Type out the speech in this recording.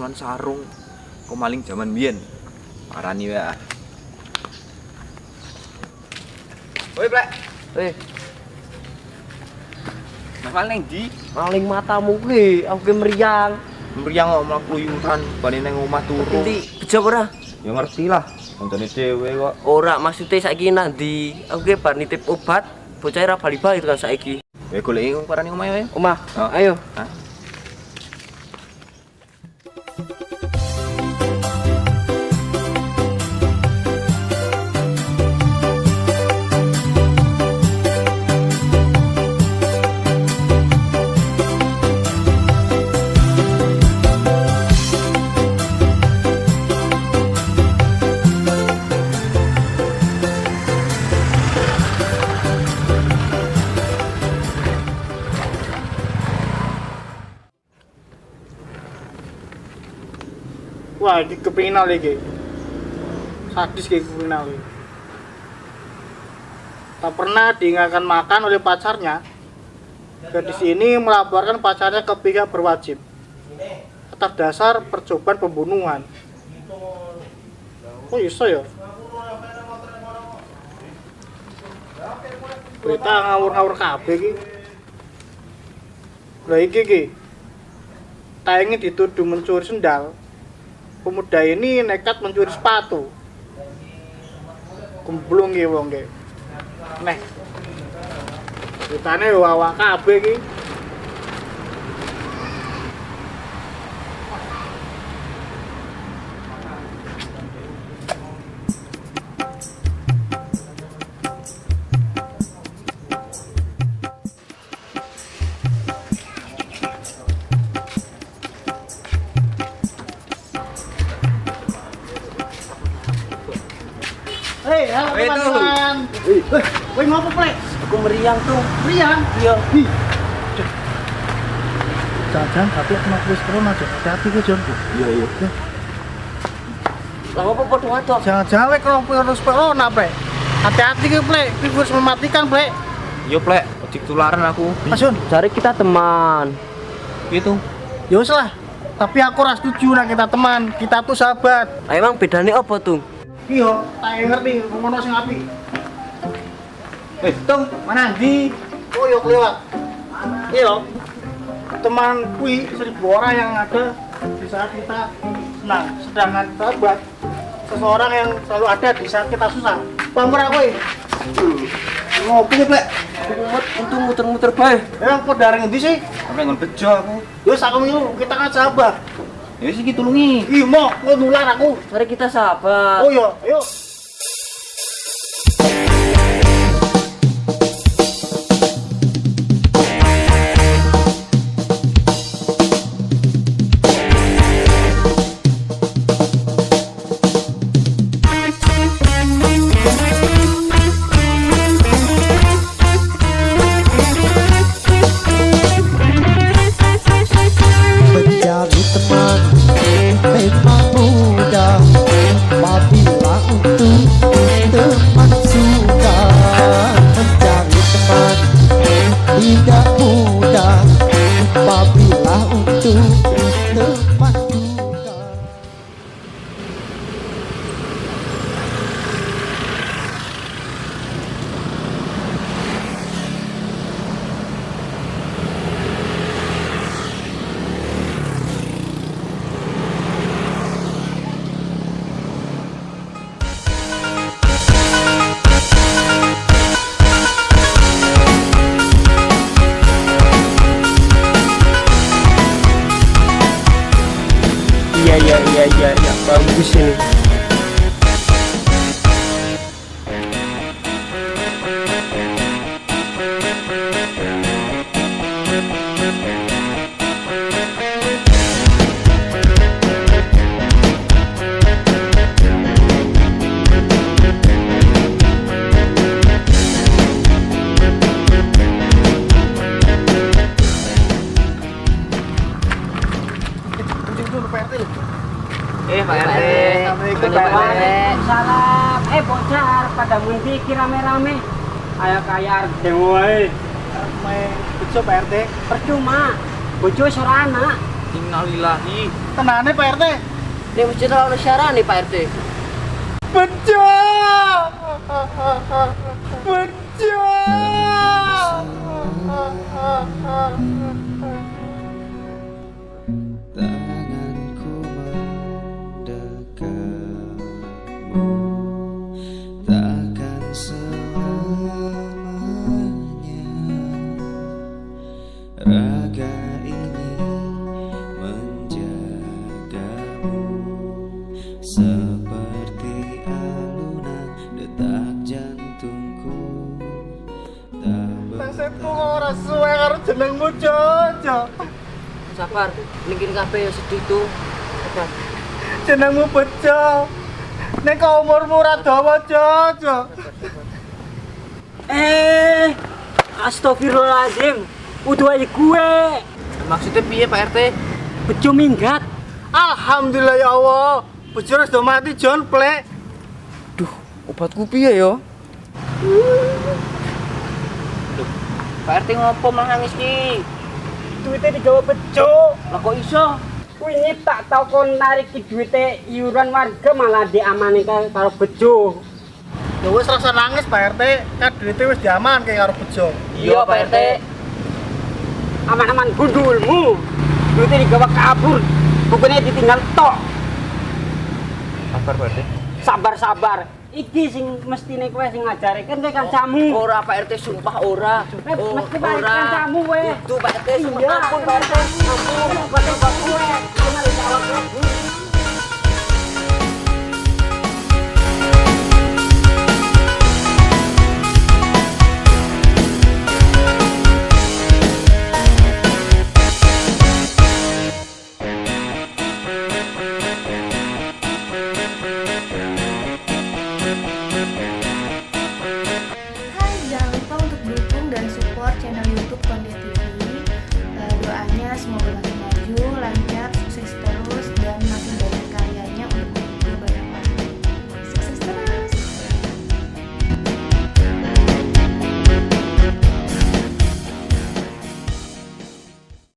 potongan sarung. Kok maling zaman biyen. Parani wae. Woi, Plek. Eh, Mas maling ndi? maling matamu kuwi, aku ki meriang. Mriyang kok mlaku kluyuran bane nang omah turu. Nanti bejok ora? Ya ngerti lah, koncone dhewe kok. Ora, maksude saiki nanti aku ki bar nitip obat, bocah ora bali-bali tekan saiki. Ya goleki parani omahe wae. Omah, Oh. ayo. Hah? Wah, iki kepingin iki. Sadis kayak kepingin iki. Tak pernah diingatkan makan oleh pacarnya. Gadis ini melaporkan pacarnya ke pihak berwajib atas dasar percobaan pembunuhan. Oh iso ya? Berita ngawur-ngawur kabeh iki. Lah iki. Tayangi dituduh mencuri sendal. Pemuda ini nekat mencuri sepatu. Gemblung ki wong ki. Neh. Ceritane yo awak kabeh iki. Hei, halo Woi, teman-teman. Woi, ngopo, Plek? Aku meriang tuh. Rian. Iya. Jangan tapi kena virus corona, Jon. Hati-hati ku, Jon. Iya. Lah opo padha wadok? Jangan-jangan kena virus corona, Plek. Hati-hati ku, Plek. Virus mematikan, Plek. Yo, Plek, ojek tularan aku. Mas Jon, Cari kita teman. Gitu. ya wis lah. Tapi aku ora setuju nek kita teman. Kita tuh sahabat. Lah emang bedane apa tuh? Iya, tak ngerti ngono sing apik. Tung, mana ndi? Oh, yo kelewat. Iya. Teman kui 1000 orang yang ada di saat kita senang, sedangkan sahabat seseorang yang selalu ada di saat kita susah. Paham ora kowe? Ngopi Plek. Untung muter-muter bae. Ya, kok dari ngendi sih? Sampai ngon bejo aku. Ya aku ngilu, kita kan sahabat. Ya sih tulungi. Ih, mau nular aku. Cari kita sahabat. Oh iya, ayo. Mencari teman memang mudah apabila untuk teman suka. Mencari teman tidak mudah apabila untuk teman suka. Iya, bagus ini. Pak RT. Assalamualaikum, Pak RT. Salam. Bocah pada mendiki rame-rame. Ayo kayak dewe. Main bejo Pak RT. Percuma. Bojo seorang anak. Innalillahi. Tenane Pak RT. Ini masjid ora ono syarane Pak RT. Bejo. Bejo. Tanganku mendekatmu, takkan selamanya raga ini menjagamu, seperti alunan detak jantungku. Nasibku ora suwe karo jenengmu Jojo. Sabar, mungkin kabeh ya sedih tuh. Sabar. Jenengmu Bejo. Nek kau umurmu ora dawa Jojo. Astagfirullahaladzim. Udah aja gue. Maksudnya piye Pak RT? Bejo minggat. Alhamdulillah ya Allah. Bejo wis do mati Jon plek. Obatku piye yo? Pak RT ngopo malah nangis ki? Duitnya digawa Bejo. Lah kok iso? Wingi tak tau kon narik duitnya iuran warga malah diamani karo Bejo. Ya wis rasa nangis Pak RT, kan duitnya wis diamanke karo Bejo. Iya Pak RT. Aman-aman gundulmu. Duitnya digawa kabur. Bukannya ditinggal tok. Sabar Pak RT. Sabar-sabar. Iki sing mestine kowe sing ngajari kan kancamu. Ora Pak RT sumpah ora. Mesti balik kancamu kowe. Itu Pak RT Iya, sumpah ampun Pak RT. ampun. Ampun, kowe. Kenal jawab kowe.